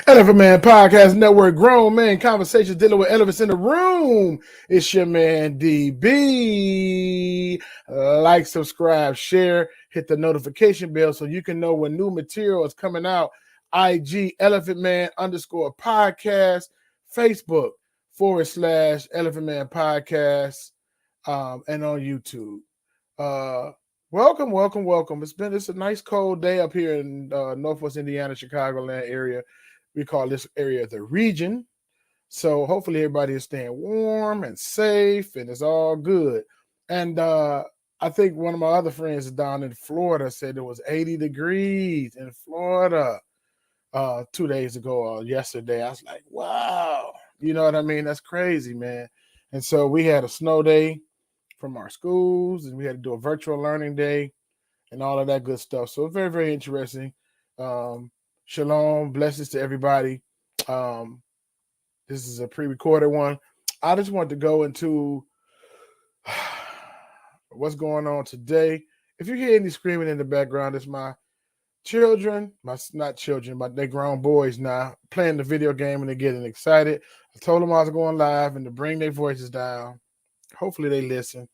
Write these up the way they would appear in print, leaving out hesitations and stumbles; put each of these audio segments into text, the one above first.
Elephant Man Podcast Network, grown man conversations dealing with elephants in the room. It's your man DB. Like, subscribe, share, hit the notification bell so you can know when new material is coming out. IG Elephant Man _ podcast, Facebook / Elephant Man Podcast, and on YouTube. Welcome. It's a nice cold day up here in Northwest Indiana, Chicagoland area. We call this area the region. So hopefully everybody is staying warm and safe and it's all good. And I think one of my other friends down in Florida said it was 80 degrees in Florida 2 days ago or yesterday. I was like, wow. You know what I mean? That's crazy, man. And so we had a snow day from our schools, and we had to do a virtual learning day and all of that good stuff. So very, very interesting. Shalom, blessings to everybody. This is a pre-recorded one. I just want to go into what's going on today. If you hear any screaming in the background, it's my children, not children, but they're grown boys now, playing the video game and they're getting excited. I told them I was going live and to bring their voices down. Hopefully they listen.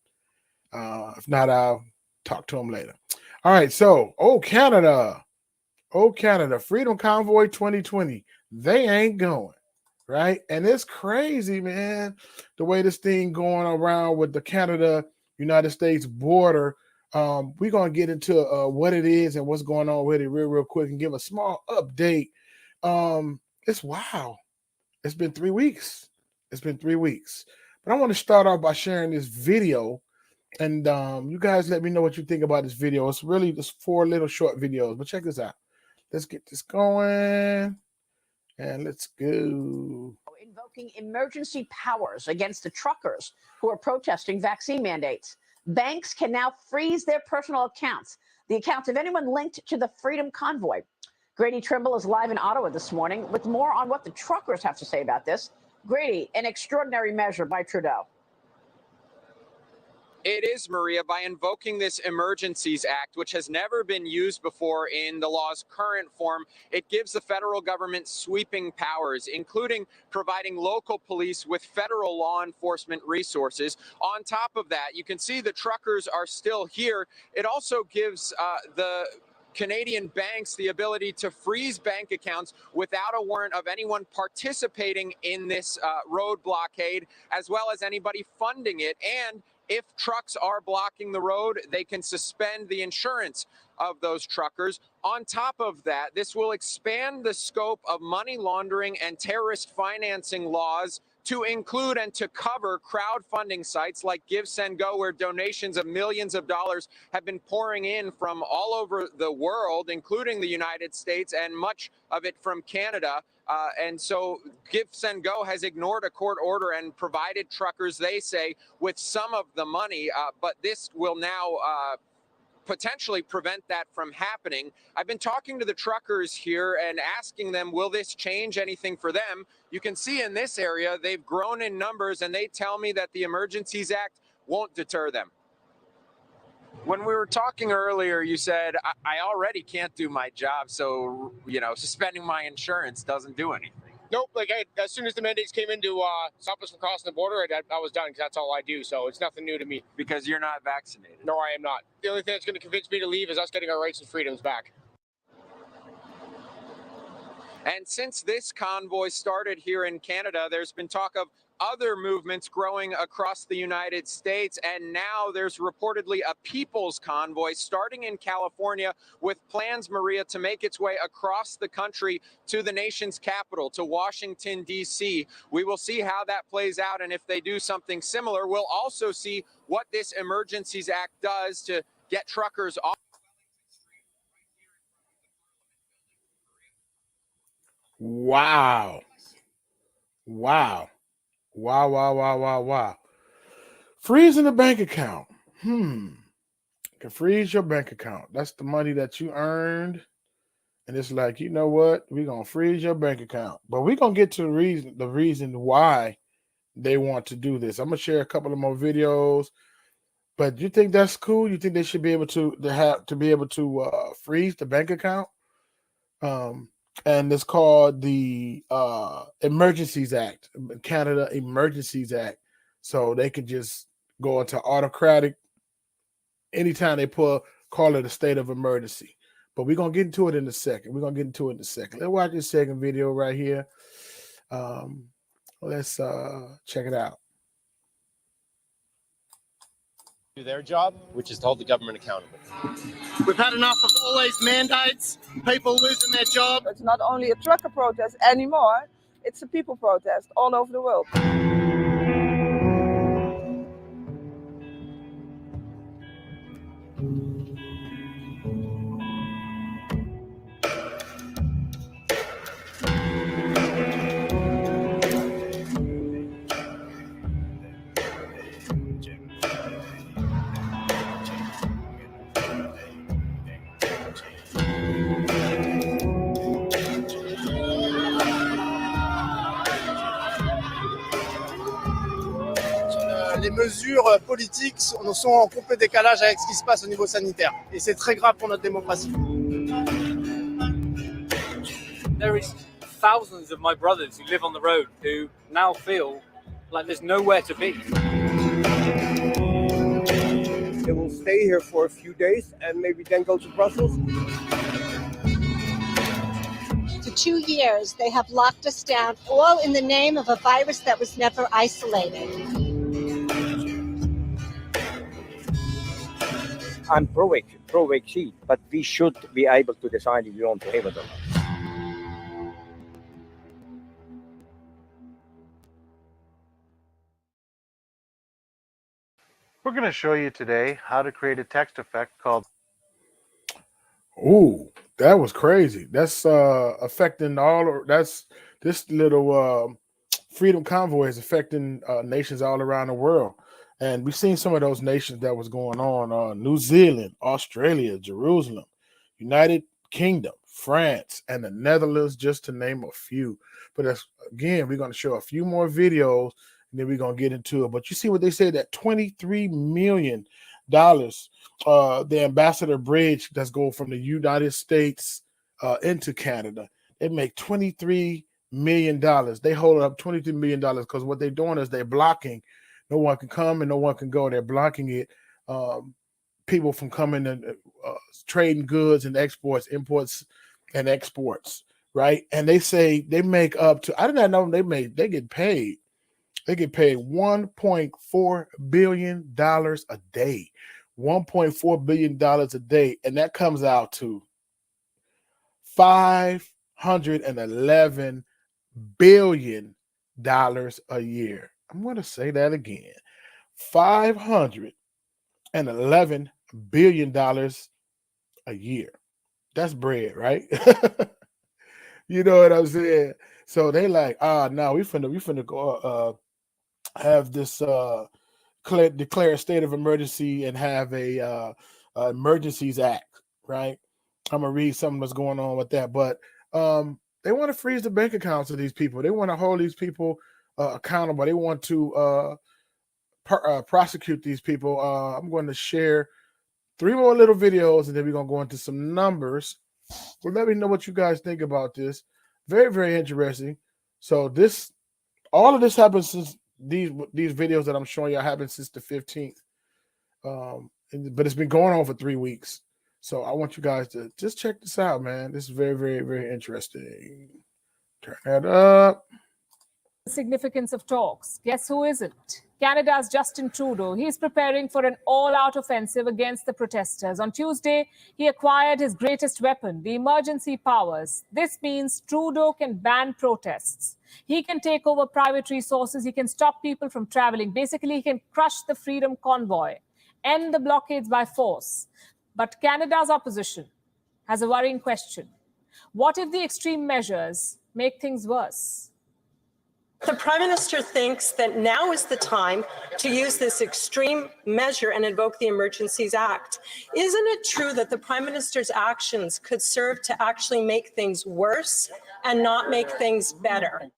If not, I'll talk to them later. All right, so Canada, Freedom Convoy 2020. They ain't going, right? And it's crazy, man, the way this thing going around with the Canada-United States border. We're going to get into what it is and what's going on with it real quick and give a small update. It's wow. It's been 3 weeks. But I want to start off by sharing this video. And you guys let me know what you think about this video. It's really just 4 little short videos. But check this out. Let's get this going. And let's go. Invoking emergency powers against the truckers who are protesting vaccine mandates. Banks can now freeze their personal accounts, the accounts of anyone linked to the Freedom Convoy. Grady Trimble is live in Ottawa this morning with more on what the truckers have to say about this. Grady, an extraordinary measure by Trudeau. It is, Maria, by invoking this Emergencies Act, which has never been used before in the law's current form. It gives the federal government sweeping powers, including providing local police with federal law enforcement resources. On top of that, you can see the truckers are still here. It also gives the Canadian banks the ability to freeze bank accounts without a warrant of anyone participating in this road blockade, as well as anybody funding it. And if trucks are blocking the road, they can suspend the insurance of those truckers. On top of that, this will expand the scope of money laundering and terrorist financing laws to include and to cover crowdfunding sites like Give, Send, Go, where donations of millions of dollars have been pouring in from all over the world, including the United States and much of it from Canada. And so Give, Send, Go has ignored a court order and provided truckers, they say, with some of the money. But this will now potentially prevent that from happening. I've been talking to the truckers here and asking them, will this change anything for them? You can see in this area, they've grown in numbers, and they tell me that the Emergencies Act won't deter them. When we were talking earlier, you said, I already can't do my job, so, suspending my insurance doesn't do anything. Nope, as soon as the mandates came in to stop us from crossing the border, I was done because that's all I do, so it's nothing new to me. Because you're not vaccinated? No, I am not. The only thing that's going to convince me to leave is us getting our rights and freedoms back. And since this convoy started here in Canada, there's been talk of other movements growing across the United States, and now there's reportedly a people's convoy starting in California with plans, Maria, to make its way across the country to the nation's capital, to Washington, D.C. We will see how that plays out, and if they do something similar, we'll also see what this Emergencies Act does to get truckers off. Wow. Freezing the bank account. Can freeze your bank account. That's the money that you earned. And it's like, you know what? We're going to freeze your bank account. But we're going to get to the reason why they want to do this. I'm going to share a couple of more videos. But you think that's cool? You think they should be able to freeze the bank account? and it's called the Emergencies Act, Canada Emergencies Act. So they can just go into autocratic anytime they call it a state of emergency. But we're gonna get into it in a second. Let's watch this second video right here. Let's check it out. Do their job, which is to hold the government accountable. We've had enough of all these mandates, people losing their job. It's not only a trucker protest anymore, it's a people protest all over the world. Les mesures politiques sont en complet décalage avec ce qui se passe au niveau sanitaire. Et c'est très grave pour notre démocratie. There is thousands of my brothers who live on the road who now feel like there's nowhere to be. They will stay here for a few days and maybe then go to Brussels. For 2 years, they have locked us down, all in the name of a virus that was never isolated. I'm pro-vaccine, but we should be able to decide if we want to have it or not. We're going to show you today how to create a text effect called... Ooh, that was crazy. That's affecting this little Freedom Convoy is affecting nations all around the world. And we've seen some of those nations that was going on, New Zealand, Australia, Jerusalem, United Kingdom, France, and the Netherlands, just to name a few. But again, we're going to show a few more videos, and then we're going to get into it. But you see what they say, that $23 million, the Ambassador Bridge that's going from the United States into Canada, they make $23 million. They hold up $23 million because what they're doing is they're blocking. No one can come and no one can go. They're blocking it. People from coming and trading goods and imports and exports, right? And they say they make up to, I did not know they get paid. They get paid $1.4 billion a day. $1.4 billion a day. And that comes out to $511 billion a year. I'm going to say that again. $511 billion a year. That's bread, right? You know what I'm saying? So they like, no, we finna go have this declare a state of emergency and have a Emergencies Act, right? I'm gonna read something that's going on with that, but they want to freeze the bank accounts of these people. They want to hold these people accountable. They want to prosecute these people. I'm going to share 3 more little videos, and then we're going to go into some numbers. Well, let me know what you guys think about this. Very, very interesting. So all of this happened since these videos that I'm showing you happened since the 15th. But it's been going on for 3 weeks. So I want you guys to just check this out, man. This is very, very, very interesting. Turn that up. The significance of talks. Guess who isn't? Canada's Justin Trudeau. He's preparing for an all-out offensive against the protesters. On Tuesday, he acquired his greatest weapon, the emergency powers. This means Trudeau can ban protests. He can take over private resources. He can stop people from traveling. Basically, he can crush the Freedom Convoy, end the blockades by force. But Canada's opposition has a worrying question. What if the extreme measures make things worse? The Prime Minister thinks that now is the time to use this extreme measure and invoke the Emergencies Act. Isn't it true that the Prime Minister's actions could serve to actually make things worse and not make things better?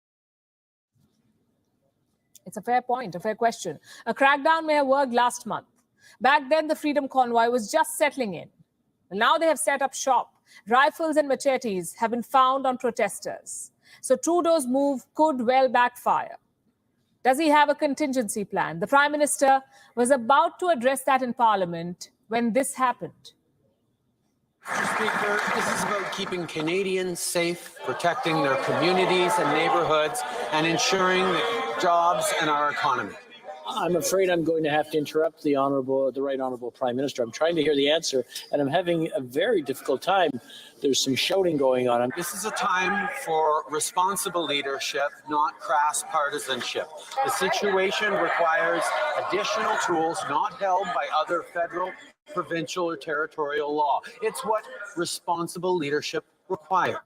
It's a fair point, a fair question. A crackdown may have worked last month. Back then, the Freedom Convoy was just settling in. Now they have set up shop. Rifles and machetes have been found on protesters. So Trudeau's move could well backfire. Does he have a contingency plan? The Prime Minister was about to address that in Parliament when this happened. Mr. Speaker, this is about keeping Canadians safe, protecting their communities and neighbourhoods, and ensuring jobs and our economy. I'm afraid I'm going to have to interrupt the Right Honourable Prime Minister. I'm trying to hear the answer, and I'm having a very difficult time. There's some shouting going on. This is a time for responsible leadership, not crass partisanship. The situation requires additional tools not held by other federal, provincial, or territorial law. It's what responsible leadership requires.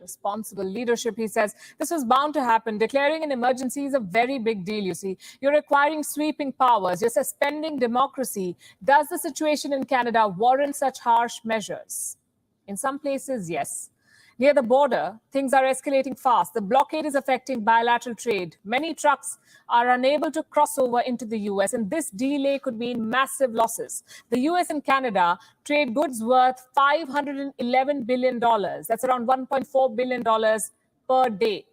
Responsible leadership, he says. This was bound to happen. Declaring an emergency is a very big deal, you see. You're acquiring sweeping powers. You're suspending democracy. Does the situation in Canada warrant such harsh measures? In some places, yes. Near the border, things are escalating fast. The blockade is affecting bilateral trade. Many trucks are unable to cross over into the U.S., and this delay could mean massive losses. The U.S. and Canada trade goods worth $511 billion. That's around $1.4 billion per day.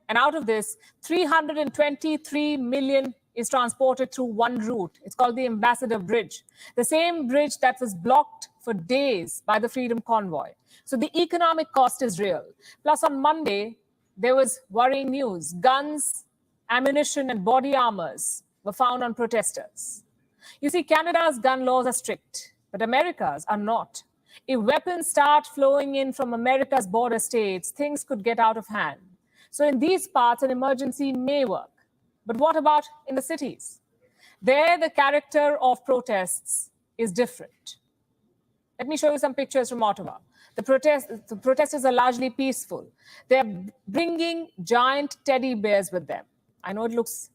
And out of this, 323 million is transported through one route. It's called the Ambassador Bridge, the same bridge that was blocked for days by the Freedom Convoy. So the economic cost is real. Plus, on Monday, there was worrying news. Guns, ammunition, and body armors were found on protesters. You see, Canada's gun laws are strict, but America's are not. If weapons start flowing in from America's border states, things could get out of hand. So in these parts, an emergency may work. But what about in the cities? There, the character of protests is different. Let me show you some pictures from Ottawa. The protesters are largely peaceful. They're bringing giant teddy bears with them. I know it looks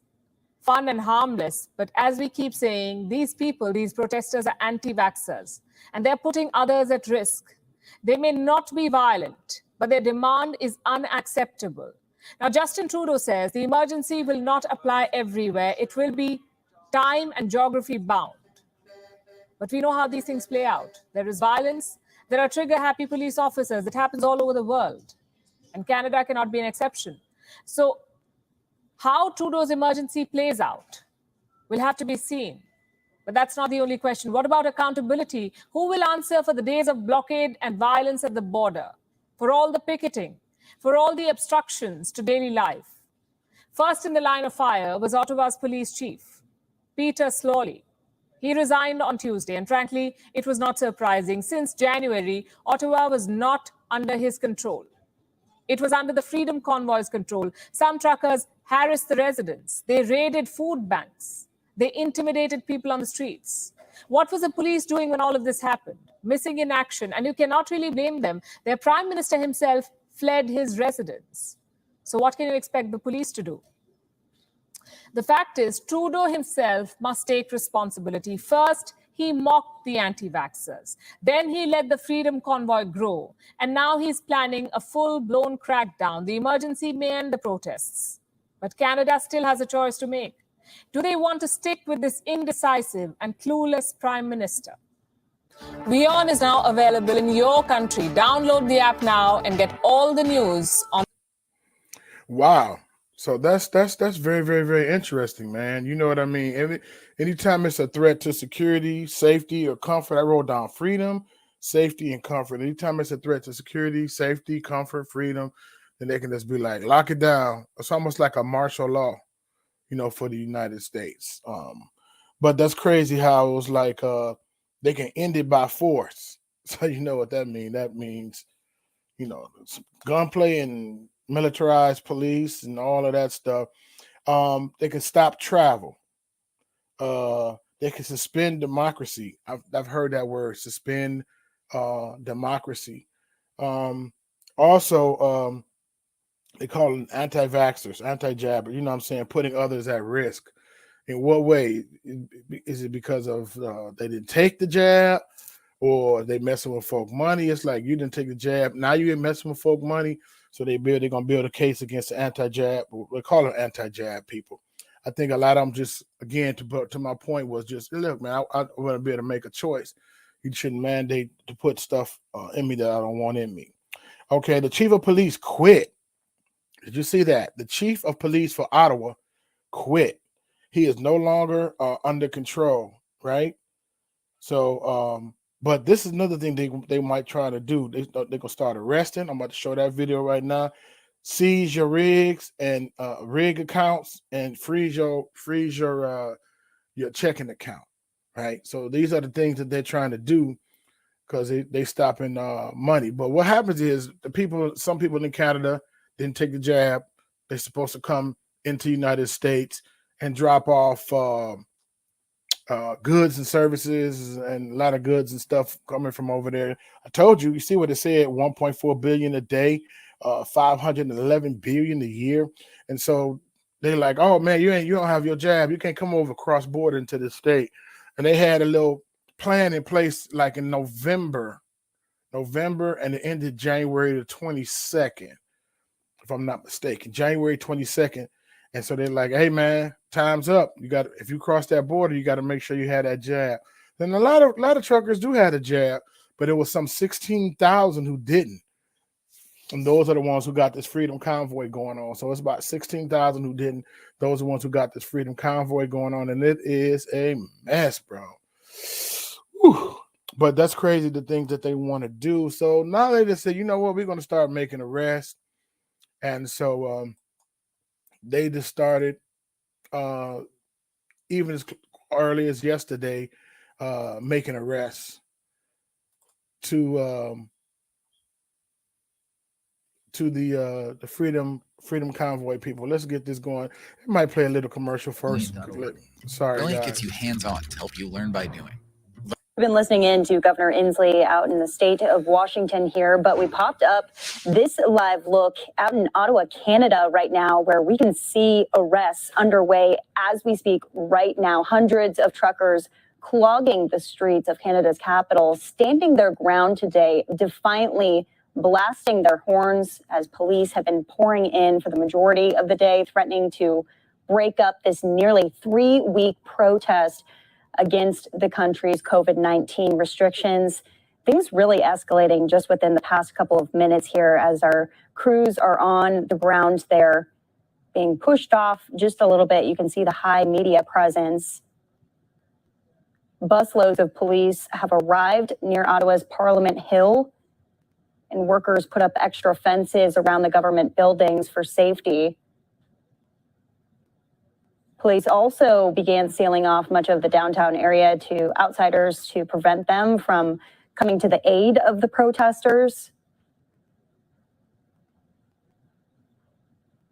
fun and harmless, but as we keep saying, these people, these protesters are anti-vaxxers, and they're putting others at risk. They may not be violent, but their demand is unacceptable. Now, Justin Trudeau says the emergency will not apply everywhere. It will be time and geography bound. But we know how these things play out. There is violence. There are trigger-happy police officers. That happens all over the world. And Canada cannot be an exception. So how Trudeau's emergency plays out will have to be seen. But that's not the only question. What about accountability? Who will answer for the days of blockade and violence at the border? For all the picketing? For all the obstructions to daily life? First in the line of fire was Ottawa's police chief, Peter Slawley. He resigned on Tuesday, and frankly, it was not surprising. Since January, Ottawa was not under his control. It was under the Freedom Convoy's control. Some truckers harassed the residents. They raided food banks. They intimidated people on the streets. What was the police doing when all of this happened? Missing in action, and you cannot really blame them. Their Prime Minister himself fled his residence. So what can you expect the police to do? The fact is, Trudeau himself must take responsibility. First, he mocked the anti-vaxxers. Then he let the Freedom Convoy grow. And now he's planning a full-blown crackdown. The emergency may end the protests. But Canada still has a choice to make. Do they want to stick with this indecisive and clueless Prime Minister? Goin is now available in your country. Download the app now and get all the news on. Wow. So that's very, very, very interesting, man. You know what I mean? Anytime it's a threat to security, safety, or comfort, I wrote down freedom, safety, and comfort. Anytime it's a threat to security, safety, comfort, freedom, then they can just be like, lock it down. It's almost like a martial law, you know, for the United States. But that's crazy how it was like they can end it by force. So you know what that means? That means, you know, gunplay and militarized police and all of that stuff. They can stop travel. They can suspend democracy. I've heard that word, suspend democracy. Also, they call them anti-vaxxers, anti-jabber. You know what I'm saying? Putting others at risk. In what way? Is it because of they didn't take the jab, or they messing with folk money? It's like, you didn't take the jab, now you ain't messing with folk money. So they're gonna build a case against the anti-jab. We call them anti-jab people. I think a lot of them just, again, to my point, was just, look, man, I want to be able to make a choice. You shouldn't mandate to put stuff in me that I don't want in me. Okay, the chief of police quit. Did you see that? The chief of police for Ottawa quit. He is no longer under control, right? So, but this is another thing they might try to do. They're gonna start arresting. I'm about to show that video right now. Seize your rigs and rig accounts and freeze your checking account, right? So these are the things that they're trying to do because they stopping money. But what happens is some people in Canada didn't take the jab. They're supposed to come into the United States and drop off goods and services and a lot of goods and stuff coming from over there. I told you, you see what it said, 1.4 billion a day, 511 billion a year. And so they're like, oh man, you don't have your jab. You can't come over cross border into the state. And they had a little plan in place like in November, and it ended January the 22nd, if I'm not mistaken, January 22nd. And so they're like, hey man, time's up. If you cross that border, you got to make sure you had that jab. Then a lot of truckers do have a jab, but it was some 16,000 who didn't. And those are the ones who got this Freedom Convoy going on. So it's about 16,000 who didn't. Those are the ones who got this Freedom Convoy going on. And it is a mess, bro. Whew. But that's crazy, the things that they want to do. So now they just say, you know what, we're going to start making arrests. And so they just started, even as early as yesterday, making arrests to the Freedom Convoy people. Let's get this going. I might play a little commercial first. Sorry, Brilliant guys. gets you hands-on to help you learn by doing. We've been listening in to Governor Inslee out in the state of Washington here, but we popped up this live look out in Ottawa, Canada right now, where we can see arrests underway as we speak right now. Hundreds of truckers clogging the streets of Canada's capital, standing their ground today, defiantly blasting their horns as police have been pouring in for the majority of the day, threatening to break up this nearly 3-week protest against the country's COVID-19 restrictions. Things really escalating just within the past couple of minutes here as our crews are on the ground there, being pushed off just a little bit. You can see the high media presence. Busloads of police have arrived near Ottawa's Parliament Hill, and workers put up extra fences around the government buildings for safety. Police also began sealing off much of the downtown area to outsiders to prevent them from coming to the aid of the protesters.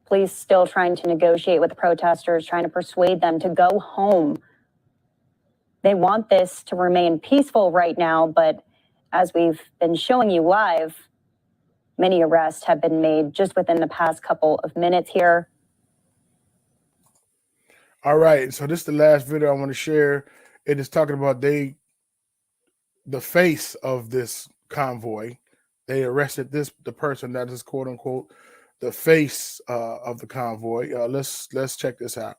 Police still trying to negotiate with the protesters, trying to persuade them to go home. They want this to remain peaceful right now, but as we've been showing you live, many arrests have been made just within the past couple of minutes here. All right, so this is the last video I want to share. It is talking about the face of this convoy. They arrested the person that is quote unquote the face of the convoy. Let's check this out.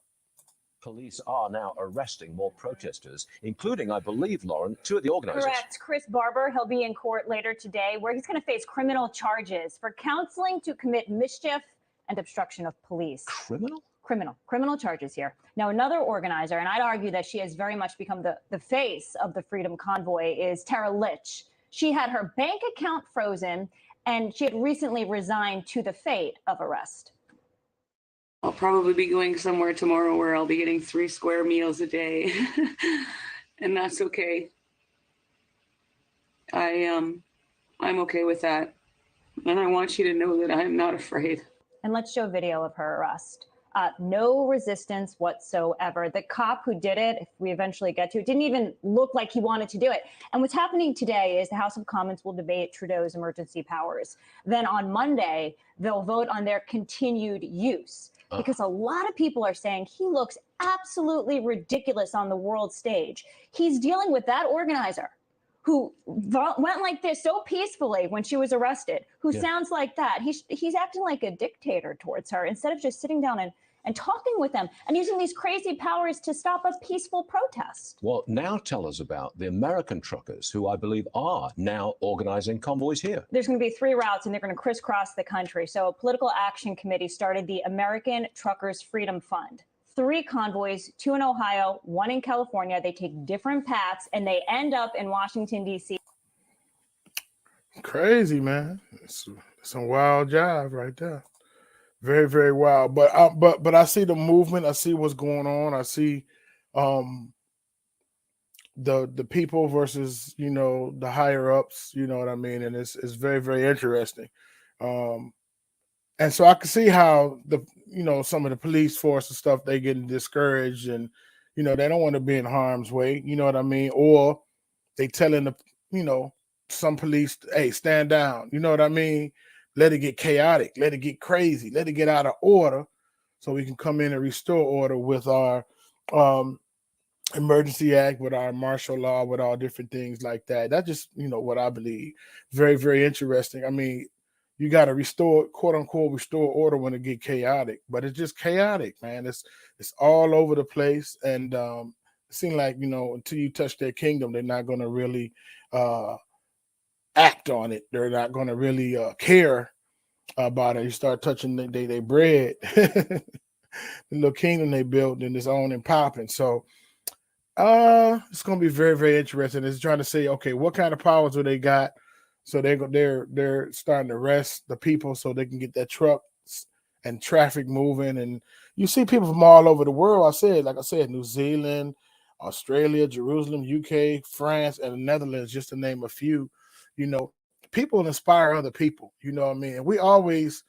Police are now arresting more protesters, including, I believe, Lauren, 2 of the organizers. Correct. Chris Barber, he'll be in court later today, where he's going to face criminal charges for counseling to commit mischief and obstruction of police. Criminal charges here. Now, another organizer, and I'd argue that she has very much become the face of the Freedom Convoy, is Tara Litch. She had her bank account frozen, and she had recently resigned to the fate of arrest. I'll probably be going somewhere tomorrow where I'll be getting 3 square meals a day, and that's okay. I'm okay with that, and I want you to know that I'm not afraid. And let's show video of her arrest. No resistance whatsoever. The cop who did it, if we eventually get to it, didn't even look like he wanted to do it. And what's happening today is the House of Commons will debate Trudeau's emergency powers. Then on Monday, they'll vote on their continued use. Because a lot of people are saying he looks absolutely ridiculous on the world stage. He's dealing with that organizer who went like this so peacefully when she was arrested, who sounds like that. He's acting like a dictator towards her instead of just sitting down and talking with them and using these crazy powers to stop a peaceful protest. Well, now tell us about the American truckers who I believe are now organizing convoys here. There's going to be 3 routes and they're going to crisscross the country. So a political action committee started the American Truckers Freedom Fund. 3 convoys, 2 in Ohio, 1 in California. They take different paths and they end up in Washington, D.C. Crazy, man. It's a wild jive right there. Very, very wild. But I see the movement. I see what's going on. I see the people versus, you know, the higher ups, you know what I mean? And it's very, very interesting. And so I can see how some of the police force and stuff, they getting discouraged and, you know, they don't want to be in harm's way, you know what I mean? Or they telling some police, hey, stand down, you know what I mean? Let it get chaotic, let it get crazy, let it get out of order so we can come in and restore order with our emergency act, with our martial law, with all different things like that. That's just, what I believe. Very, very interesting. I mean, you got to restore, quote unquote, restore order when it get chaotic, but it's just chaotic, man. It's all over the place. And it seems like, until you touch their kingdom, they're not going to really act on it. They're not going to really care about it. You start touching their bread, the little kingdom they built, and it's on and popping. So it's going to be very, very interesting. It's trying to say, okay, what kind of powers do they got? So they're starting to arrest the people so they can get their trucks and traffic moving. And you see people from all over the world. Like I said, New Zealand, Australia, Jerusalem, UK, France, and the Netherlands, just to name a few. People inspire other people. You know what I mean? And we always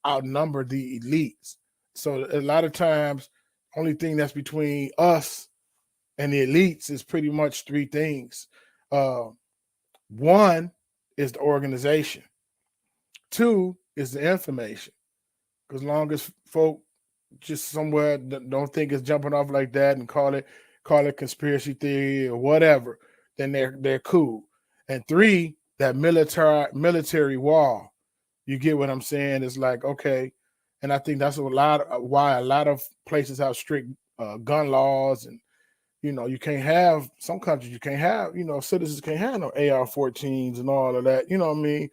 outnumber the elites. So a lot of times, only thing that's between us and the elites is pretty much 3 things. 1 is the organization. 2 is the information. Because long as folk just somewhere don't think it's jumping off like that and call it conspiracy theory or whatever, then they're cool. And 3, that military wall. You get what I'm saying? It's like, okay, and I think that's why a lot of places have strict gun laws, and you can't have, some countries you can't have, citizens can't have no AR-14s and all of that. You know what I mean?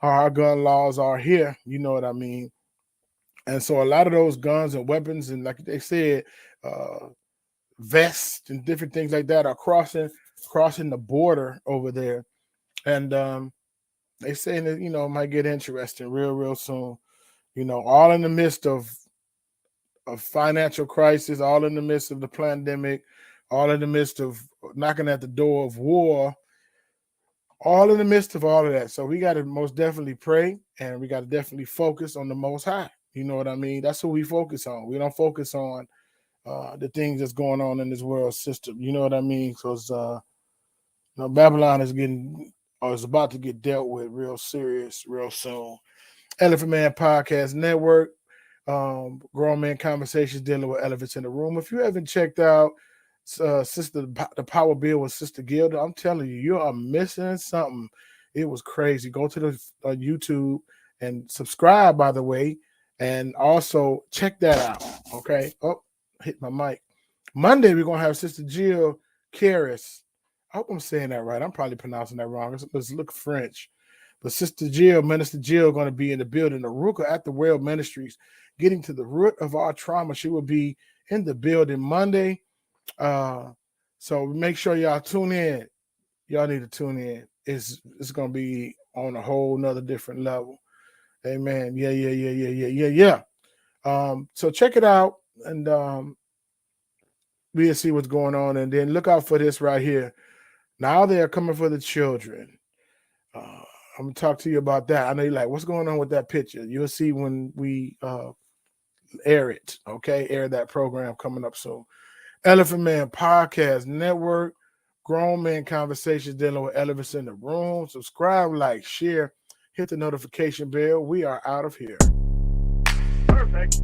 Our gun laws are here. You know what I mean? And so a lot of those guns and weapons, and like they said, vests and different things like that are crossing the border over there. And they saying that, it might get interesting real soon. All in the midst of financial crisis, all in the midst of the pandemic, all in the midst of knocking at the door of war, all in the midst of all of that. So we got to most definitely pray, and we got to definitely focus on the Most High. You know what I mean? That's what we focus on. We don't focus on the things that's going on in this world system. You know what I mean? Because Babylon is about to get dealt with real serious, real soon. Elephant Man Podcast Network, Grown Man Conversations dealing with elephants in the room. If you haven't checked out the Power Bill with Sister Gilda, I'm telling you are missing something. It was crazy. Go to the YouTube and subscribe, by the way, and also check that out. Okay. Oh, hit my mic. Monday we're gonna have Sister Jill Karras. I hope I'm saying that right. I'm probably pronouncing that wrong. Let's look French. But Sister Jill, Minister Jill, going to be in the building. Aruka at the Well Ministries, getting to the root of our trauma. She will be in the building Monday. So make sure y'all tune in. Y'all need to tune in. It's going to be on a whole nother different level. Amen. Yeah. So check it out, and we'll see what's going on. And then look out for this right here. Now they are coming for the children. I'm going to talk to you about that. I know you're like, what's going on with that picture? You'll see when we air it, okay? Air that program coming up soon. Elephant Man Podcast Network, Grown Man Conversations dealing with elephants in the room. Subscribe, like, share, hit the notification bell. We are out of here. Perfect.